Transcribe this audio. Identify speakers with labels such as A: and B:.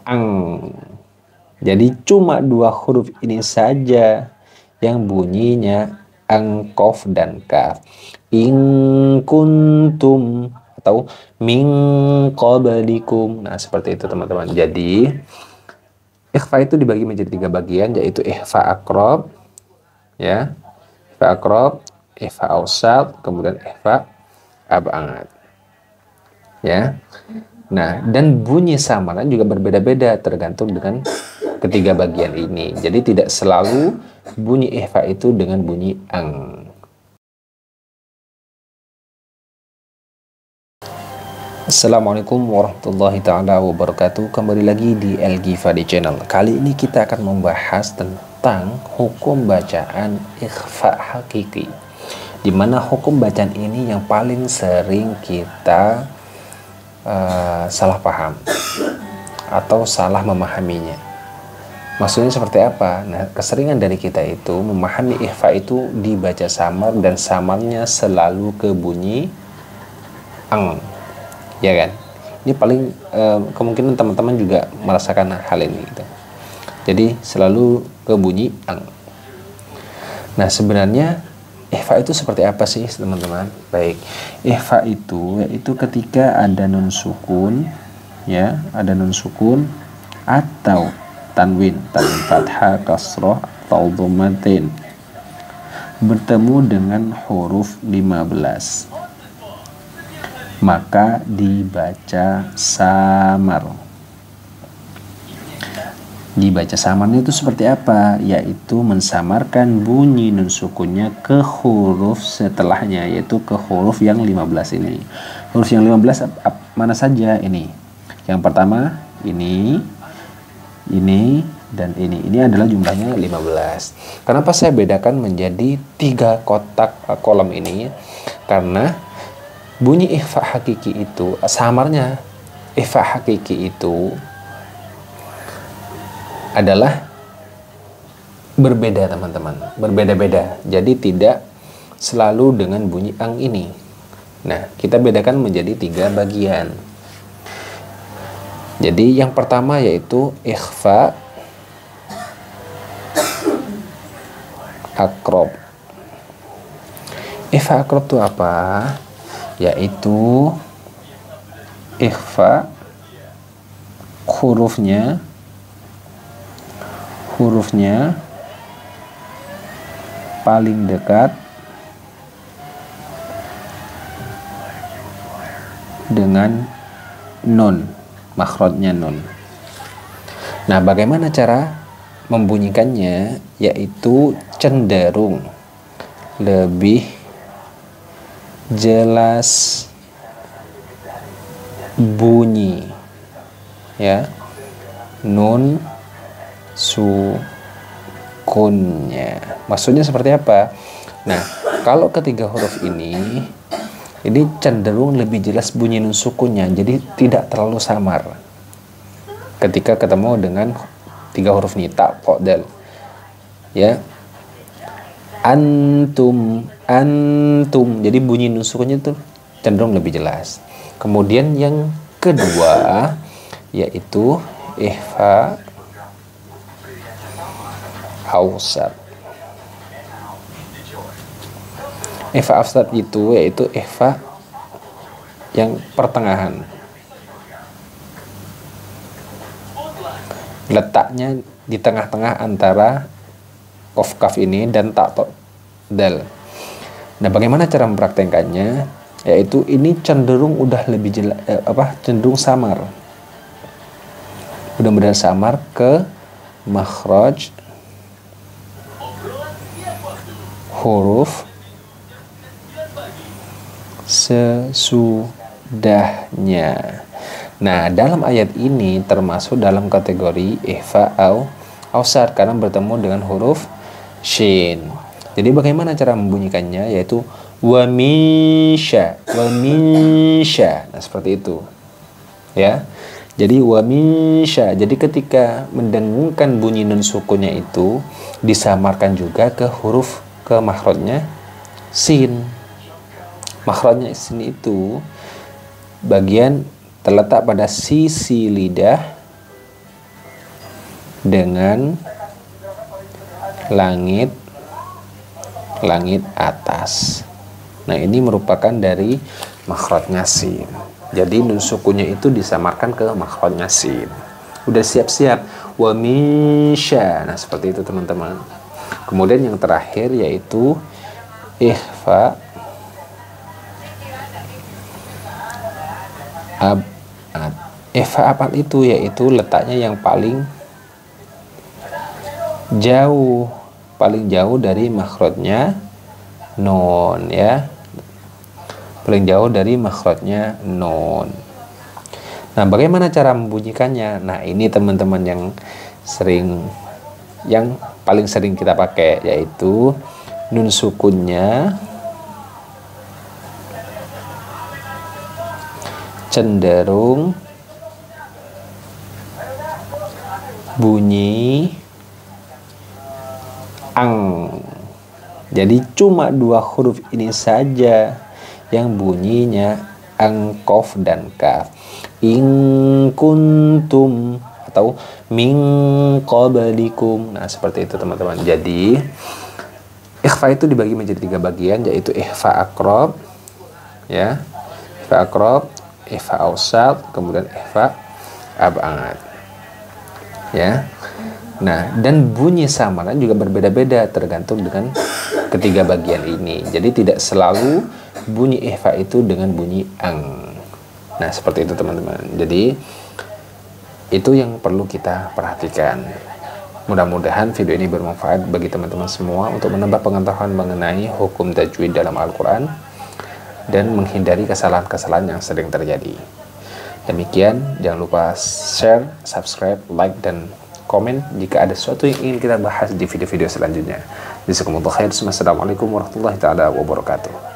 A: ang. Jadi cuma dua huruf ini saja yang bunyinya ang, qaf dan kaf. In kuntum atau min qablikum. Nah, seperti itu teman-teman. Jadi ikhfa itu dibagi menjadi 3 bagian, yaitu ikhfa aqrab, ya, ikhfa aqrab, ikhfa awsat, kemudian ikhfa ab'ad. Ya. Nah, dan bunyi samaran juga berbeda-beda tergantung dengan ketiga bagian ini. Jadi tidak selalu bunyi ikhfa itu dengan bunyi ang. Assalamualaikum warahmatullahi ta'ala wabarakatuh. Kembali lagi di El-Ghifari Channel. Kali ini kita akan membahas tentang hukum bacaan ikhfa hakiki, di mana hukum bacaan ini yang paling sering kita salah paham atau salah memahaminya. Maksudnya seperti apa? Nah, keseringan dari kita itu memahami ikhfa itu dibaca samar, dan samarnya selalu ke bunyi ang, ya kan? Ini paling kemungkinan teman-teman juga merasakan hal ini gitu. Jadi selalu ke bunyi ang. Nah, sebenarnya ikhfa itu seperti apa sih teman-teman? Baik, ikhfa itu yaitu ketika ada nun sukun, ya, ada nun sukun atau tanwin fathah, kasroh, atau dhammatin bertemu dengan huruf 15, maka dibaca samar. Dibaca samarnya itu seperti apa? Yaitu mensamarkan bunyi nun sukunnya ke huruf setelahnya, yaitu ke huruf yang 15 ini. Huruf yang 15 mana saja ini? Yang pertama ini, dan ini. Ini adalah jumlahnya 15. Kenapa saya bedakan menjadi 3 kotak kolom ini? Karena bunyi ikhfa hakiki itu, samarnya ikhfa hakiki itu adalah berbeda teman-teman, berbeda-beda. Jadi tidak selalu dengan bunyi ang ini. Nah, kita bedakan menjadi 3 bagian. Jadi yang pertama yaitu ikhfa aqrab. Ikhfa aqrab itu apa? Yaitu ikhfa hurufnya paling dekat dengan nun, makhrajnya nun. Nah, bagaimana cara membunyikannya? Yaitu cenderung lebih jelas bunyi, ya, nun sukunnya. Maksudnya seperti apa? Nah, kalau ketiga huruf ini cenderung lebih jelas bunyi nun sukunnya, jadi tidak terlalu samar ketika ketemu dengan 3 huruf ini, ta, qa, dal, ya. Antum, jadi bunyi nun sukunnya itu cenderung lebih jelas. Kemudian yang kedua yaitu ikhfa awsat. Ikhfa awsat itu yaitu ikhfa yang pertengahan, letaknya di tengah-tengah antara qaf kaf ini dan ta to dal. Nah, bagaimana cara mempraktekkannya? Yaitu ini cenderung udah lebih jelas, cenderung samar, benar-benar samar ke makhraj huruf sesudahnya. Nah, dalam ayat ini termasuk dalam kategori ikhfa awsat karena bertemu dengan huruf shin. Jadi bagaimana cara membunyikannya? Yaitu wa minsya. Nah, seperti itu, ya. Jadi wa minsya. Jadi ketika mendengungkan bunyi nun sukunnya itu disamarkan juga ke huruf, ke makhrajnya sin. Makhrajnya sin itu bagian terletak pada sisi lidah dengan langit atas. Nah, ini merupakan dari makhrajnya sin. Jadi nun sukunnya itu disamarkan ke makhrajnya sin. Udah siap-siap. Wa min sya. Nah, seperti itu teman-teman. Kemudian yang terakhir yaitu ikhfa abad. Ikhfa abad itu yaitu letaknya yang paling jauh dari makhrajnya nun ya. Paling jauh dari makhrajnya nun. Nah, bagaimana cara membunyikannya? Nah, ini teman-teman yang paling sering kita pakai, yaitu nun sukunnya cenderung bunyi ang. Jadi cuma dua huruf ini saja yang bunyinya ang, qaf dan kaf. In kuntum atau min qablikum. Nah, seperti itu teman-teman. Jadi ikhfa itu dibagi menjadi 3 bagian, yaitu ikhfa aqrab ya, ikhfa aqrab, ikhfa awsat, kemudian ikhfa ab'ad ya. Nah, dan bunyi samaran juga berbeda-beda tergantung dengan ketiga bagian ini. Jadi tidak selalu bunyi ikhfa itu dengan bunyi ang. Nah, seperti itu teman-teman. Jadi itu yang perlu kita perhatikan. Mudah-mudahan video ini bermanfaat bagi teman-teman semua untuk menambah pengetahuan mengenai hukum tajwid dalam Al-Quran dan menghindari kesalahan-kesalahan yang sering terjadi. Demikian, jangan lupa share, subscribe, like, dan komen jika ada sesuatu yang ingin kita bahas di video-video selanjutnya. Jazakumullah khair. Wassalamualaikum warahmatullahi wabarakatuh.